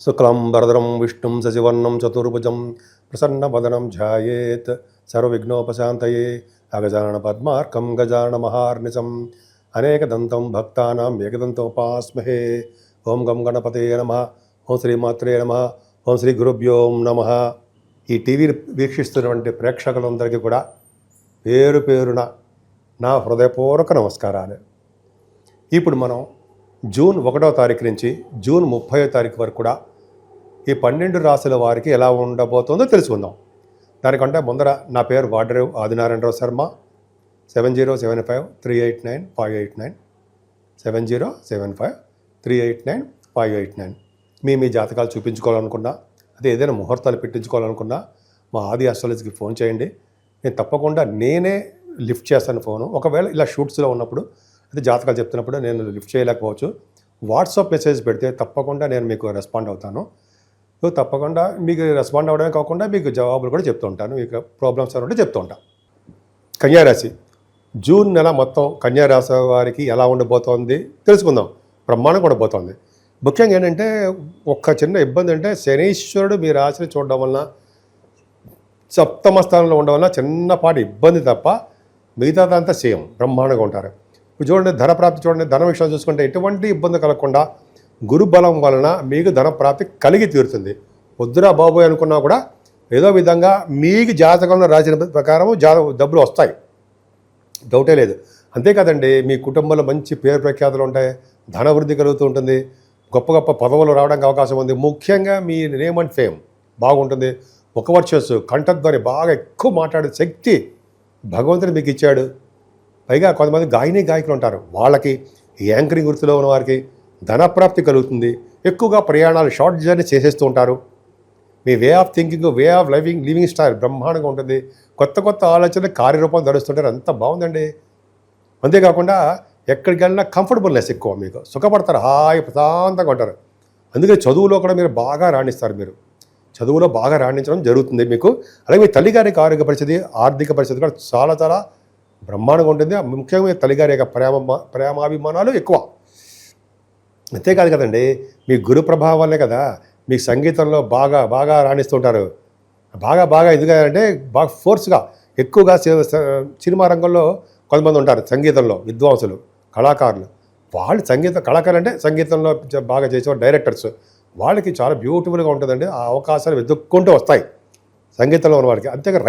శుక్లాంబరధరం విష్ణుం శశివర్ణం చతుర్భుజం ప్రసన్నవదనం ధ్యాయేత్ సర్వవిఘ్నోపశాంతయే అగజానన పద్మార్కం గజానన మహార్నిశం అనేకదంతం భక్తానాం ఏకదంతోపాస్మహే. ఓం గం గణపతయే నమః. ఓం శ్రీమాత్రే నమః. ఓం శ్రీ గురుభ్యో నమః. ఈ టీవీని వీక్షిస్తున్నటువంటి ప్రేక్షకులందరికీ కూడా పేరు పేరున నా హృదయపూర్వక నమస్కారాలు. ఇప్పుడు మనం జూన్ 1వ తారీఖు నుంచి జూన్ 30వ తారీఖు వరకు కూడా ఈ 12 రాశుల వారికి ఎలా ఉండబోతుందో తెలుసుకుందాం. దానికంటే ముందర నా పేరు వాడరేవు ఆదినారాయణరావు శర్మ. 7075389589 7075389589. మీ జాతకాలు చూపించుకోవాలనుకున్నా, అదే ఏదైనా ముహూర్తాలు పెట్టించుకోవాలనుకున్నా మా ఆది ఆస్ట్రాలజీకి ఫోన్ చేయండి. నేను తప్పకుండా నేనే లిఫ్ట్ చేస్తాను ఫోను. ఒకవేళ ఇలా షూట్స్లో ఉన్నప్పుడు, అదే జాతకాలు చెప్తున్నప్పుడు నేను లిఫ్ట్ చేయలేకపోవచ్చు, వాట్సాప్ మెసేజ్ పెడితే తప్పకుండా నేను మీకు రెస్పాండ్ అవుతాను. సో తప్పకుండా మీకు రెస్పాండ్ అవ్వడమే కాకుండా మీకు జవాబులు కూడా చెప్తూ ఉంటాను. మీకు ప్రాబ్లమ్స్ ఉంటే చెప్తూ ఉంటాను. కన్యారాశి జూన్ నెల మొత్తం కన్యారాశి వారికి ఎలా ఉండబోతోంది తెలుసుకుందాం. బ్రహ్మాండం కూడా పోతుంది. ముఖ్యంగా ఏంటంటే ఒక్క చిన్న ఇబ్బంది అంటే శనీశ్వరుడు మీ రాశిని చూడడం వలన, సప్తమ స్థానంలో ఉండడం వలన చిన్నపాటి ఇబ్బంది తప్ప మిగతాదంతా సేమ్ బ్రహ్మాండంగా ఉంటారు. ఇప్పుడు చూడండి, ధన ప్రాప్తి చూడండి, ధన విషయాలు చూసుకుంటే ఎటువంటి ఇబ్బంది కలగకుండా గురు బలం వలన మీకు ధన ప్రాప్తి కలిగి తీరుతుంది. వద్దురా బాబోయ్ అనుకున్నా కూడా ఏదో విధంగా మీకు జాతకంలో రాసిన ప్రకారం డబ్బులు వస్తాయి, డౌటే లేదు. అంతేకాదండి, మీ కుటుంబంలో మంచి పేరు ప్రఖ్యాతులు ఉంటాయి, ధన వృద్ధి కలుగుతూ ఉంటుంది, గొప్ప గొప్ప పదవులు రావడానికి అవకాశం ఉంది. ముఖ్యంగా మీ నేమ్ అండ్ ఫేమ్ బాగుంటుంది. ఒక వర్షస్ కంఠధ్వని బాగా ఎక్కువ మాట్లాడే శక్తి భగవంతుడు మీకు ఇచ్చాడు. పైగా కొంతమంది గాయకులు ఉంటారు, వాళ్ళకి యాంకరింగ్ వృత్తిలో ఉన్న వారికి ధనప్రాప్తి కలుగుతుంది. ఎక్కువగా ప్రయాణాలు షార్ట్ జర్నీ చేసేస్తూ ఉంటారు. మీ way of thinking, way of living style బ్రహ్మాండంగా ఉంటుంది. కొత్త కొత్త ఆలోచనలు కార్యరూపం ధరిస్తుంటారు. అంత బాగుందండి. అంతేకాకుండా ఎక్కడికి వెళ్ళినా కంఫర్టబుల్నెస్ ఎక్కువ, మీకు సుఖపడతారు, హాయి ప్రశాంతంగా ఉంటారు. అందుకే చదువులో కూడా మీరు బాగా రాణిస్తారు. మీరు చదువులో బాగా రాణించడం జరుగుతుంది మీకు. అలాగే మీ తల్లిగారికి ఆరోగ్య పరిస్థితి, ఆర్థిక పరిస్థితి కూడా చాలా చాలా బ్రహ్మాండంగా ఉంటుంది. ముఖ్యంగా మీ తల్లిగారి యొక్క ప్రేమాభిమానాలు ఎక్కువ. అంతేకాదు కదండి, మీ గురు ప్రభావం వల్లే కదా మీ సంగీతంలో బాగా బాగా రాణిస్తుంటారు. బాగా ఎందుకంటే బాగా ఫోర్స్గా ఎక్కువగా సినిమా రంగంలో కొంతమంది ఉంటారు, సంగీతంలో విద్వాంసులు, కళాకారులు. వాళ్ళు కళాకారులు అంటే సంగీతంలో బాగా చేసేవారు, డైరెక్టర్స్. వాళ్ళకి చాలా బ్యూటిఫుల్గా ఉంటుందండి. ఆ అవకాశాలు వెతుక్కుంటూ వస్తాయి సంగీతంలో ఉన్న వాళ్ళకి. అంతేగా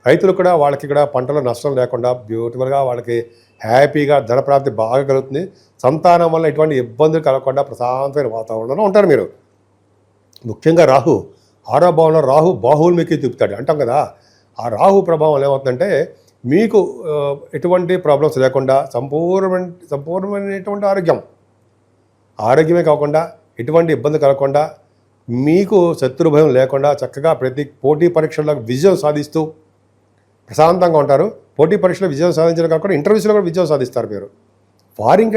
రైతులు కూడా వాళ్ళకి ఇక్కడ పంటలో నష్టం లేకుండా బ్యూటిఫుల్గా వాళ్ళకి హ్యాపీగా ధనప్రాప్తి బాగా కలుగుతుంది. సంతానం వల్ల ఎటువంటి ఇబ్బందులు కలగకుండా ప్రశాంతమైన వాతావరణంలో ఉంటారు మీరు. ముఖ్యంగా రాహు 6వ భావంలో రాహు బాహువులు మీకు చూపుతాడు అంటాం కదా. ఆ రాహు ప్రభావం ఏమవుతుందంటే మీకు ఎటువంటి ప్రాబ్లమ్స్ లేకుండా సంపూర్ణమైనటువంటి ఆరోగ్యమే కాకుండా ఎటువంటి ఇబ్బంది కలగకుండా, మీకు శత్రు భయం లేకుండా చక్కగా ప్రతి పోటీ పరీక్షల్లో విజయం సాధిస్తూ ప్రశాంతంగా ఉంటారు. పోటీ పరీక్షలో విజయం సాధించడం కాకుండా ఇంటర్వ్యూస్లో కూడా విజయం సాధిస్తారు మీరు. ఫారిన్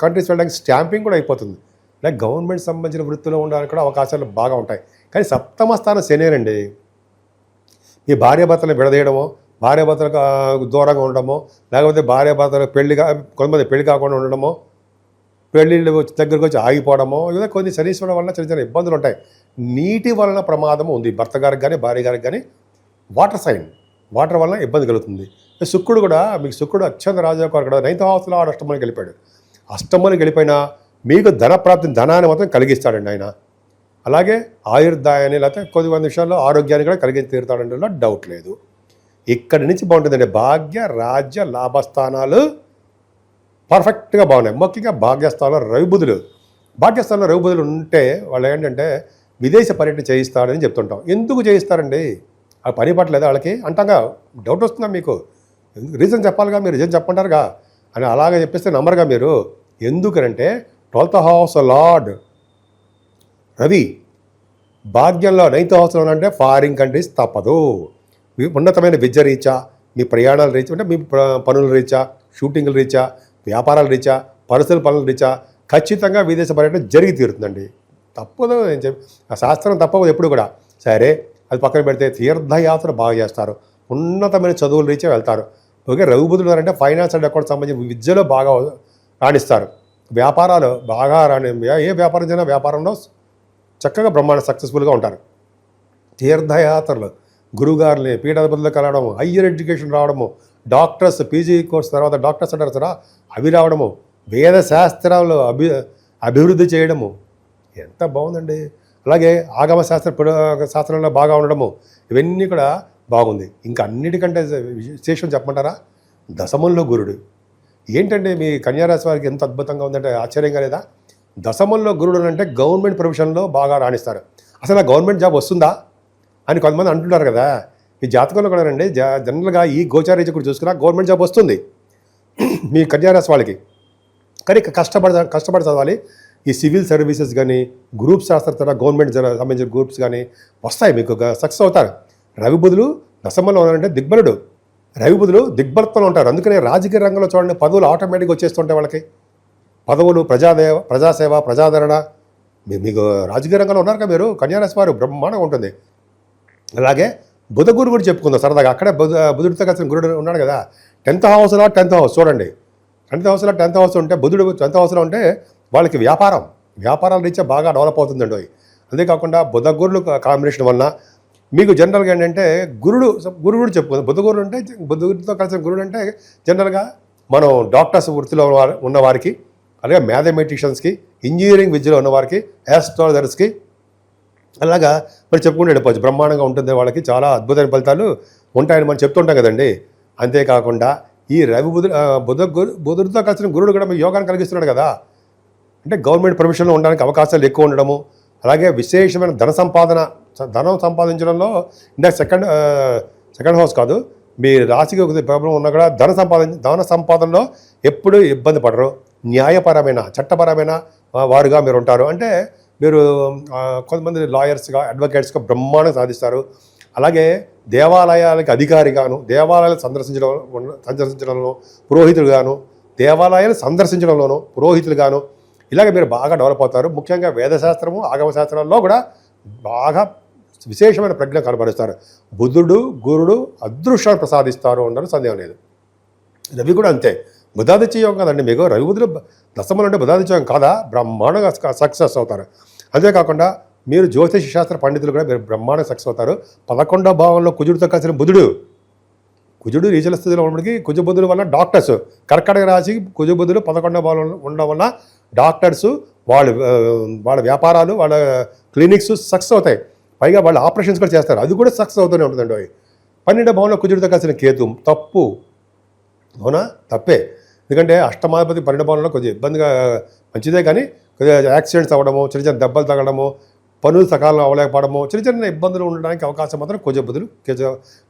కంట్రీస్ వెళ్ళడానికి స్టాంపింగ్ కూడా అయిపోతుంది. లైక్ గవర్నమెంట్ సంబంధించిన వృత్తిలో ఉండడానికి కూడా అవకాశాలు బాగా ఉంటాయి. కానీ సప్తమ స్థానం శనేనండి. మీ భార్యాభర్తలను విడదీయడమో, భార్యాభర్తలకు దూరంగా ఉండడమో, లేకపోతే భార్యాభర్తలకు కొంతమంది పెళ్లి కాకుండా ఉండడమో, పెళ్ళిళ్ళు దగ్గరకు వచ్చి ఆగిపోవడమో, లేదా కొన్ని శనీశ్వరం వల్ల చిన్న చిన్న ఇబ్బందులు ఉంటాయి. నీటి వలన ప్రమాదం ఉంది భర్త గారికి కానీ భార్య గారికి కానీ. వాటర్ వలన ఇబ్బంది కలుగుతుంది. శుక్రుడు కూడా మీకు అత్యంత రాజయోగం కూడా 9th హౌస్లో అష్టమానికి వెళ్ళిపోయాడు. అష్టమానికి వెళ్ళిపోయినా మీకు ధనాన్ని మాత్రం కలిగిస్తాడండి ఆయన. అలాగే ఆయుర్దాయాన్ని, లేకపోతే కొద్ది విషయాల్లో ఆరోగ్యాన్ని కూడా కలిగి తీరుతాడంటే డౌట్ లేదు. ఇక్కడి నుంచి బాగుంటుందండి. భాగ్య రాజ్య లాభస్థానాలు పర్ఫెక్ట్గా బాగున్నాయి. ముఖ్యంగా భాగ్యస్థానంలో రవిబుధులు ఉంటే వాళ్ళు ఏంటంటే విదేశ పర్యటన చేయిస్తాడని చెప్తుంటాం. ఎందుకు చేయిస్తారండి? ఆ పని పట్టలేదా వాళ్ళకి అంటాగా? డౌట్ వస్తుందా మీకు? రీజన్ చెప్పాలిగా, మీరు రీజన్ చెప్పంటారుగా అని అలాగే చెప్పేస్తే నమ్మరుగా మీరు. ఎందుకంటే 12th హౌస్ లార్డ్ రవి భాగ్యంలో 9th హౌస్లో అంటే ఫారిన్ కంట్రీస్ తప్పదు. ఉన్నతమైన విద్య రీత్యా, మీ ప్రయాణాల రీత్యా, అంటే మీ పనుల రీత్యా, షూటింగ్ల రీత్యా, వ్యాపారాల రీత్యా, పర్సనల్ పనుల రీత్యా ఖచ్చితంగా విదేశ పర్యటన జరిగి తీరుతుందండి. తప్పదు. నేను ఆ శాస్త్రం తప్పదు ఎప్పుడు కూడా. సరే, అది పక్కన పెడితే తీర్థయాత్ర బాగా చేస్తారు, ఉన్నతమైన చదువుల రీత్యా వెళ్తారు. ఓకే, రఘుబుధులు అంటే ఫైనాన్స్ అండ్ అకౌంట్ సంబంధించిన విద్యలో బాగా రాణిస్తారు. వ్యాపారాలు బాగా ఏ వ్యాపారం చేసినా వ్యాపారంలో చక్కగా బ్రహ్మాండ సక్సెస్ఫుల్గా ఉంటారు. తీర్థయాత్రలు, గురుగారుని పీఠాధిపతులు కలవడము, హయ్యర్ ఎడ్యుకేషన్ రావడము, డాక్టర్స్ పీజీ కోర్స్ తర్వాత డాక్టర్స్ అంటారు సరే అవి రావడము, వేద శాస్త్రాలు అభివృద్ధి చేయడము, ఎంత బాగుందండి. అలాగే ఆగమ శాస్త్రంలో బాగా ఉండడము, ఇవన్నీ కూడా బాగుంది. ఇంకా అన్నిటికంటే విశేషం చెప్పమంటారా, దశమంలో గురుడు. ఏంటంటే మీ కన్యారాశి వారికి ఎంత అద్భుతంగా ఉందంటే ఆశ్చర్యంగా లేదా? దశమంలో గురుడు అంటే గవర్నమెంట్ ప్రొఫెషన్లో బాగా రాణిస్తారు. అసలు ఆ గవర్నమెంట్ జాబ్ వస్తుందా అని కొంతమంది అంటున్నారు కదా. ఈ జాతకంలో కూడా రండి, జనరల్గా ఈ గోచారీత్యా కూడా చూసుకున్నా గవర్నమెంట్ జాబ్ వస్తుంది మీ కన్యారాశి వాళ్ళకి. కానీ కష్టపడి చదవాలి. ఈ సివిల్ సర్వీసెస్ కానీ గ్రూప్స్ శాస్త్ర గవర్నమెంట్ సంబంధించిన గ్రూప్స్ కానీ వస్తాయి, మీకు సక్సెస్ అవుతారు. రవి బుధులు దశమంలో ఉన్నారంటే దిగ్బలుడు, రవి బుధులు దిగ్బలత్వంలో ఉంటారు. అందుకనే రాజకీయ రంగంలో చూడండి పదవులు ఆటోమేటిక్గా వచ్చేస్తుంటాయి వాళ్ళకి. పదవులు, ప్రజాసేవ, ప్రజాదరణ. మీకు రాజకీయ రంగంలో ఉన్నారుగా మీరు కన్యారాశి వారు, బ్రహ్మాండంగా ఉంటుంది. అలాగే బుధ గురు కూడా చెప్పుకుందాం సరదాగా. అక్కడే బుధుడితో కలిసిన గురుడు ఉన్నాడు కదా. 10th హౌస్ చూడండి. 10th హౌస్ ఉంటే బుధుడు 10th హౌస్లో ఉంటే వాళ్ళకి వ్యాపారాల రీత్యా బాగా డెవలప్ అవుతుందండి. అంతేకాకుండా బుధ గురులు కాంబినేషన్ వలన మీకు జనరల్గా ఏంటంటే గురుడు కూడా చెప్పుకుందాం. బుధుడితో కలిసిన గురుడు అంటే జనరల్గా మనం డాక్టర్స్ వృత్తిలో ఉన్నవారికి, అలాగే మ్యాథమెటిషియన్స్కి, ఇంజనీరింగ్ విద్యలో ఉన్నవారికి, ఆస్ట్రాలజర్స్కి అలాగా మరి చెప్పుకుంటూ వెళ్ళిపోవచ్చు. బ్రహ్మాండంగా ఉంటుంది, వాళ్ళకి చాలా అద్భుతమైన ఫలితాలు ఉంటాయని మనం చెప్తుంటాం కదండి. అంతేకాకుండా ఈ రవి బుధుడితో కలిసిన గురుడు కూడా మీకు యోగాన్ని కలిగిస్తున్నాడు కదా. అంటే గవర్నమెంట్ ప్రొఫెషన్లో ఉండడానికి అవకాశాలు ఎక్కువ ఉండడము, అలాగే విశేషమైన ధనం సంపాదించడంలో ఇంకా సెకండ్ హౌస్ కాదు, మీ రాశికి ఒక ప్రాబ్లం ఉన్నా కూడా ధన సంపాదనలో ఎప్పుడూ ఇబ్బంది పడరు. న్యాయపరమైన చట్టపరమైన వారుగా మీరు ఉంటారు. అంటే మీరు కొంతమంది లాయర్స్గా, అడ్వకేట్స్గా బ్రహ్మాండంగా సాధిస్తారు. అలాగే దేవాలయాలకి అధికారిగాను, దేవాలయాలు సందర్శించడంలో పురోహితులుగాను, దేవాలయాలు సందర్శించడంలోనూ పురోహితులుగాను ఇలాగ మీరు బాగా డెవలప్ అవుతారు. ముఖ్యంగా వేదశాస్త్రము, ఆగమ శాస్త్రాల్లో కూడా బాగా విశేషమైన ప్రజ్ఞ కనబరుస్తారు. బుధుడు గురుడు అదృష్టాన్ని ప్రసాదిస్తారు అన్నారు, సందేహం లేదు. రవి కూడా అంతే, బుధాదిత్య యోగం కదండి మీకు. రవి బుధుడు దశమలు అంటే బుధాదిత్య యోగం కాదా, బ్రహ్మాండంగా సక్సెస్ అవుతారు. అంతేకాకుండా మీరు జ్యోతిష శాస్త్ర పండితులు కూడా మీరు బ్రహ్మాండంగా సక్సెస్ అవుతారు. 11వ భావంలో కుజుడితో కలిసిన కుజుడు నీచల స్థితిలో ఉన్నప్పటికీ కుజబుధుల వల్ల డాక్టర్స్, కర్కటక రాశి కుజబుధులు 11వ భావంలో ఉండడం వల్ల డాక్టర్స్ వాళ్ళ వ్యాపారాలు, వాళ్ళ క్లినిక్స్ సక్సెస్ అవుతాయి. పైగా వాళ్ళు ఆపరేషన్స్ కూడా చేస్తారు, అది కూడా సక్సెస్ అవుతూనే ఉంటుందండి. 12వ భావంలో కుజుడితో కలిసిన కేతు తప్పు, అవునా? తప్పే. ఎందుకంటే అష్టమాధిపతి 12వ భావంలో కొద్దిగా ఇబ్బందిగా, మంచిదే కానీ కొద్దిగా యాక్సిడెంట్స్ అవ్వడము, చిన్న దెబ్బలు తగలడము, పనులు సకాలంలో అవ్వలేకపోవడము, చిన్న ఇబ్బందులు ఉండడానికి అవకాశం మాత్రం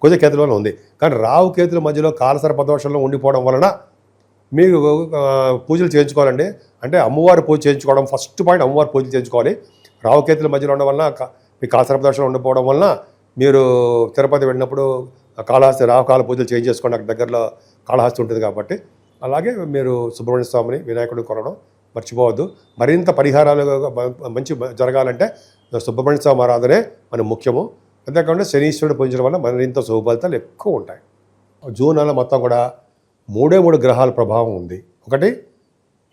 కుజ కేతులలో ఉంది. కానీ రావు కేతుల మధ్యలో కాలసర్పదోషంలో ఉండిపోవడం వలన మీరు పూజలు చేయించుకోవాలండి. అంటే అమ్మవారి పూజ చేయించుకోవడం ఫస్ట్ పాయింట్, అమ్మవారి పూజలు చేయించుకోవాలి. రావు కేతుల మధ్యలో ఉండడం వలన మీ కాలసర్పదోషంలో ఉండిపోవడం వలన మీరు తిరుపతి వెళ్ళినప్పుడు కాళహస్తి రావుకాల పూజలు చేయించేసుకోండి, అక్కడ దగ్గరలో కాళహస్తి ఉంటుంది కాబట్టి. అలాగే మీరు సుబ్రహ్మణ్య స్వామిని, వినాయకుడిని కొనడం మర్చిపోవద్దు. మరింత పరిహారాలు మంచి జరగాలంటే సుబ్రహ్మణ్య స్వామి ఆరాధనే మనకు ముఖ్యము. అంతేకాకుండా శనీశ్వరుడు పూజించడం వల్ల మరింత శుభఫలితాలు ఎక్కువ ఉంటాయి. జూన్ నెల మొత్తం కూడా 3 గ్రహాల ప్రభావం ఉంది. ఒకటి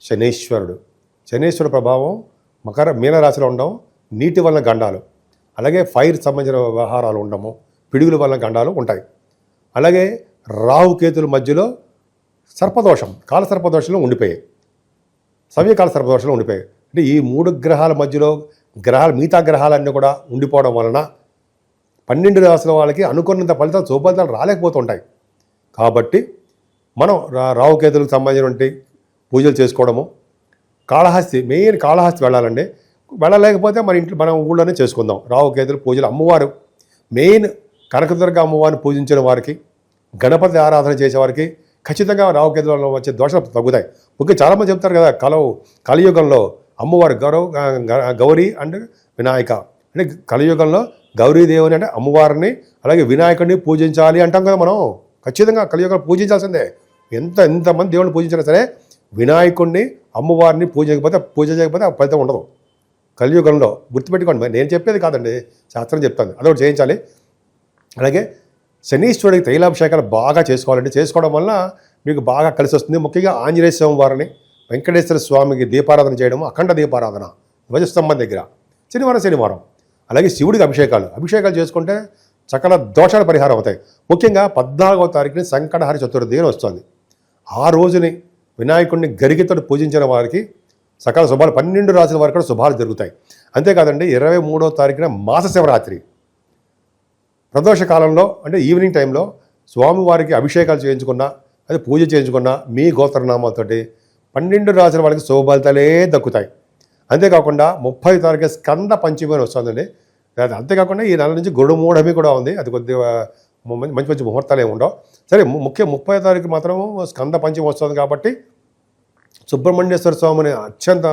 శనీశ్వరుడు ప్రభావం మీనరాశిలో ఉండడం, నీటి వలన గండాలు, అలాగే ఫైర్ సంబంధించిన వ్యవహారాలు ఉండము, పిడుగుల వలన గండాలు ఉంటాయి. అలాగే రాహు కేతుల మధ్యలో సర్పదోషం, కాలసర్పదోషంలో ఉండిపోయాయి, సవ్యకాల సర్పదోషంలో ఉండిపోయాయి. అంటే ఈ 3 గ్రహాల మధ్యలో మిగతా గ్రహాలన్నీ కూడా ఉండిపోవడం వలన 12 రాశుల వాళ్ళకి అనుకున్నంత శుభఫలితాలు రాలేకపోతుంటాయి. కాబట్టి మనం రావుకేతులకు సంబంధించినటువంటి పూజలు చేసుకోవడము, మెయిన్ కాళహస్తి వెళ్ళాలండి. వెళ్ళలేకపోతే మన ఊళ్ళోనే చేసుకుందాం రావుకేతులు పూజలు. అమ్మవారు మెయిన్ కనకదుర్గ అమ్మవారిని పూజించిన వారికి, గణపతి ఆరాధన చేసేవారికి ఖచ్చితంగా రావుకేతులలో వచ్చే దోషాలు తగ్గుతాయి. ముఖ్యంగా చాలామంది చెప్తారు కదా, కలియుగంలో అమ్మవారు గౌరీ అండ్ వినాయక, అంటే కలియుగంలో గౌరీదేవిని అంటే అమ్మవారిని, అలాగే వినాయకుడిని పూజించాలి అంటాం కదా మనం. ఖచ్చితంగా కలియుగంలో పూజించాల్సిందే. ఎంతమంది దేవుడిని పూజించినా సరే వినాయకుడిని, అమ్మవారిని పూజ చేయకపోతే ఆ ఫలితం ఉండదు కలియుగంలో. గుర్తుపెట్టుకోండి, నేను చెప్పేది కాదండి, శాస్త్రం చెప్తాను, అదొకటి చేయించాలి. అలాగే శనీశ్వరుడికి తైలాభిషేకాలు బాగా చేసుకోవాలండి. చేసుకోవడం వల్ల మీకు బాగా కలిసి వస్తుంది. ముఖ్యంగా ఆంజనేయ స్వామి వారిని, వెంకటేశ్వర స్వామికి దీపారాధన చేయడము, అఖండ దీపారాధన ధ్వజస్తంభం దగ్గర శనివారం. అలాగే శివుడికి అభిషేకాలు చేసుకుంటే సకల దోషాల పరిహారం అవుతాయి. ముఖ్యంగా 14వ తారీఖుని సంకటహర చతుర్థి అని వస్తుంది. ఆ రోజుని వినాయకుడిని గరిగితో పూజించిన వారికి సకల శుభాలు 12 రాసుల వారికి కూడా శుభాలు జరుగుతాయి. అంతేకాదండి 23వ తారీఖున మాస శివరాత్రి ప్రదోష కాలంలో అంటే ఈవినింగ్ టైంలో స్వామివారికి అభిషేకాలు చేయించుకున్నా అది పూజ చేయించుకున్నా మీ గోత్రనామాలతోటి 12 రాసుల వాళ్ళకి శుభఫలితాలే దక్కుతాయి. అంతేకాకుండా 30వ తారీఖు స్కంద పంచమి అని వస్తుందండి. అంతేకాకుండా ఈ నెల నుంచి గరుడ మూఢమి కూడా ఉంది. అది కొద్దిగా మంచి ముహూర్తాలు ఏమి ఉండవు. సరే, ముఖ్యం 30వ తారీఖు మాత్రం స్కంద పంచమి వస్తుంది కాబట్టి సుబ్రహ్మణ్యేశ్వర స్వామిని అత్యంత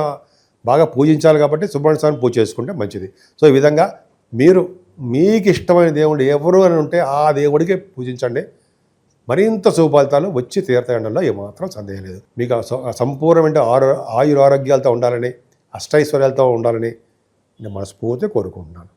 బాగా పూజించాలి కాబట్టి సుబ్రహ్మణ్య స్వామిని పూజ చేసుకుంటే మంచిది. సో ఈ విధంగా మీరు మీకు ఇష్టమైన దేవుడు ఎవరు అని ఉంటే ఆ దేవుడికి పూజించండి. మరింత శుభఫలితాలు వచ్చి తీర్థంలో ఏమాత్రం సందేహం లేదు. మీకు సంపూర్ణమైన ఆయురారోగ్యాలతో ఉండాలని, అష్టైశ్వర్యాలతో ఉండాలని నేను మనస్ఫూర్తిగా కోరుకుంటున్నాను.